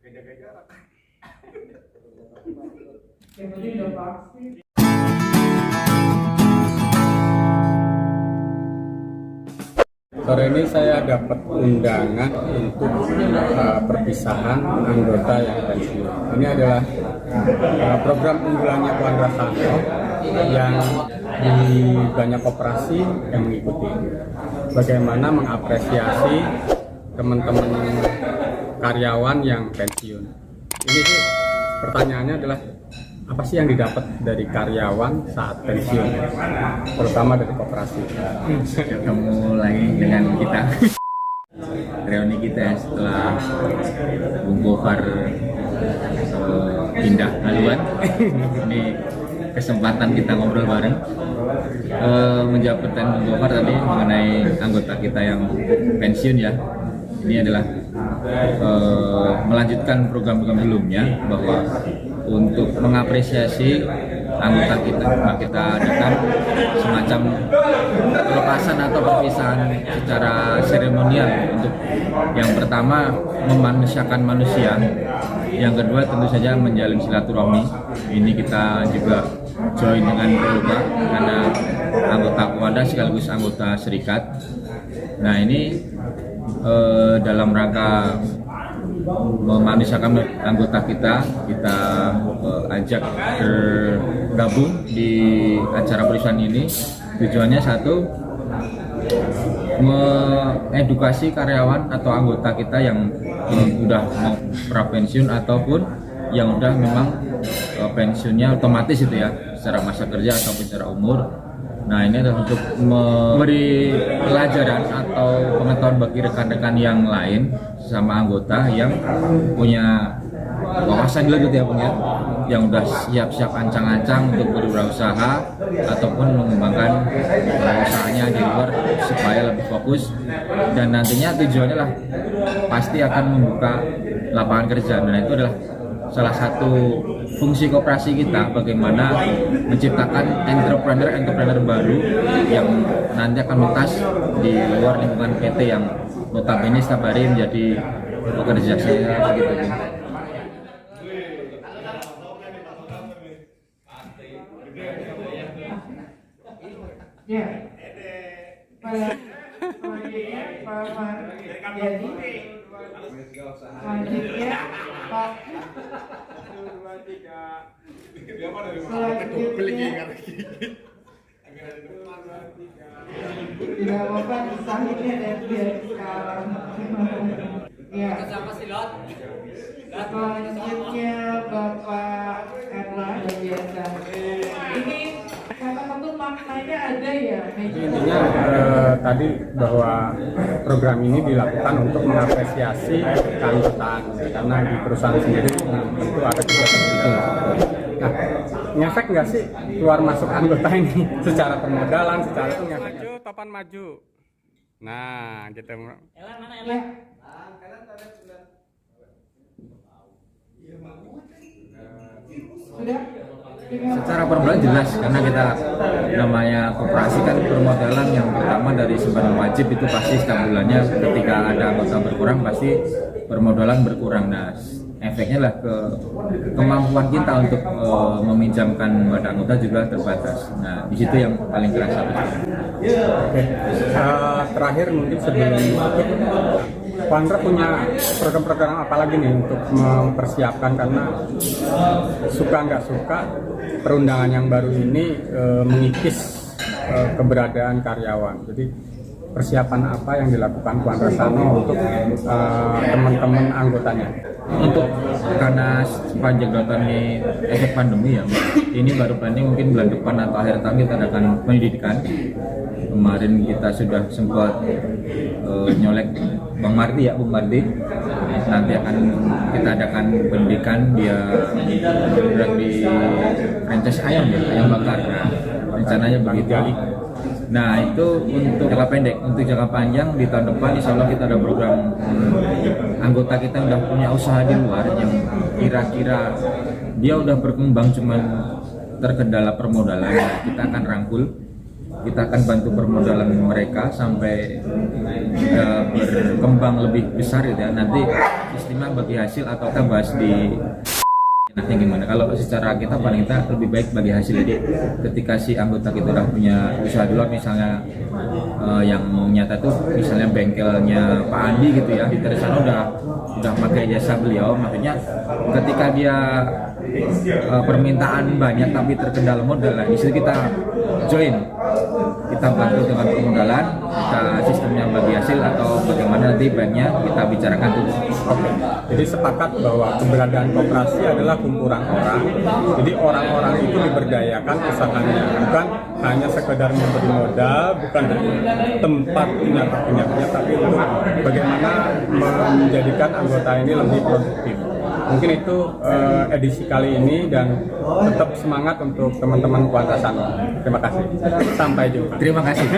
jaga jarak. Yang penting udah pasti. Sore ini saya dapat undangan untuk perpisahan anggota yang pensiun. Ini adalah program unggulannya Puan Rasanto yang di banyak koperasi yang mengikuti. Bagaimana mengapresiasi teman-teman karyawan yang pensiun. Ini sih pertanyaannya adalah apa sih yang didapat dari karyawan saat pensiun, terutama dari koperasi. Ketemu lagi dengan kita, reuni kita setelah Bung Gofar pindah haluan. Ini kesempatan kita ngobrol bareng. Menjawab pertanyaan Bung Gofar tadi mengenai anggota kita yang pensiun ya. Ini adalah melanjutkan program-program sebelumnya, bahwa untuk mengapresiasi anggota kita adakan semacam pelepasan atau perpisahan secara seremonial. Untuk yang pertama, memanusiakan manusia. Yang kedua, tentu saja menjalin silaturahmi. Ini kita juga join dengan Perluka karena anggota Kuada sekaligus anggota serikat. Nah, ini dalam rangka memanusiakan anggota kita ajak bergabung di acara perusahaan ini. Tujuannya satu, mengedukasi karyawan atau anggota kita yang sudah mau prapensiun ataupun yang udah memang pensiunnya otomatis itu ya, secara masa kerja ataupun secara umur. Nah, ini adalah untuk memberi pelajaran atau pengetahuan bagi rekan-rekan yang lain sama anggota yang punya wawasan gitu ya, punya yang udah siap-siap ancang-ancang untuk berwirausaha ataupun mengembangkan usahanya di luar supaya lebih fokus, dan nantinya tujuannya lah pasti akan membuka lapangan kerja. Nah, itu adalah salah satu fungsi koperasi kita, bagaimana menciptakan entrepreneur baru yang nanti akan mentas di luar lingkungan PT yang notabene setiap hari menjadi pekerja saya begitu. Ya, selanjutnya Pak Marjadi, selanjutnya Pak, selanjutnya tidak apa-apa disahitnya dan biar sekarang. Ya, selanjutnya Bapak Erlang biasa. Ini kata-kata maknanya ada ya? Intinya tadi bahwa program ini dilakukan untuk mengapresiasi keanggotaan, karena di perusahaan sendiri tentu ada kegiatan itu. Nah, ngefek nggak sih keluar masuk anggota ini secara permodalan, secara itu ngefek? Maju, topan maju. Nah, gitu. Elan mana Elan? Sudah? Secara permodalan jelas, karena kita namanya koperasi kan permodalan yang pertama dari simpanan wajib itu pasti setiap bulannya ketika ada anggota berkurang pasti permodalan berkurang. Nah, efeknya lah ke kemampuan kita untuk meminjamkan pada anggota juga terbatas. Nah, di situ yang paling terasa. Oke. Terakhir mungkin sebelum Pandra punya program-program apa lagi nih untuk mempersiapkan, karena suka nggak suka perundangan yang baru ini mengikis keberadaan karyawan. Jadi persiapan apa yang dilakukan Puan Rasanto untuk teman-teman anggotanya? Untuk karena sepanjang ini efek pandemi ya, ini baru planning mungkin bulan depan atau akhir tahun kita adakan pendidikan. Kemarin kita sudah sempat nyolek Bang Mardi ya, Bung Mardi. Nanti akan kita adakan pendidikan, dia bergerak di franchise ayam ya, ayam bakar. Rencananya begitu. Nah, itu untuk jangka pendek. Untuk jangka panjang di tahun depan insya Allah kita ada program anggota kita yang udah punya usaha di luar yang kira-kira dia udah berkembang cuman terkendala permodalan. Kita akan rangkul, kita akan bantu permodalan mereka sampai berkembang lebih besar gitu ya. Nanti sistemnya bagi hasil atau kita bahas di enaknya gimana? Kalau secara kita paling kita lebih baik bagi hasil. Jadi ketika si anggota kita udah punya usaha dulu, misalnya yang nyata tuh misalnya bengkelnya Pak Andi gitu ya, di sana udah pakai jasa beliau, maksudnya ketika dia permintaan banyak tapi terkendala modal, di situ kita join, kita bantu dengan permodalan, kita sistemnya bagi hasil atau bagaimana nanti banknya kita bicarakan tuh. Oke, jadi sepakat bahwa keberadaan koperasi adalah kumpulan orang. Jadi orang-orang itu diberdayakan usahanya, bukan hanya sekedar memberi modal, bukan tempat punya, tapi untuk bagaimana menjadikan anggota ini lebih produktif. Mungkin itu edisi kali ini, dan tetap semangat untuk teman-teman Kuantasan. Terima kasih. Sampai jumpa. Terima kasih.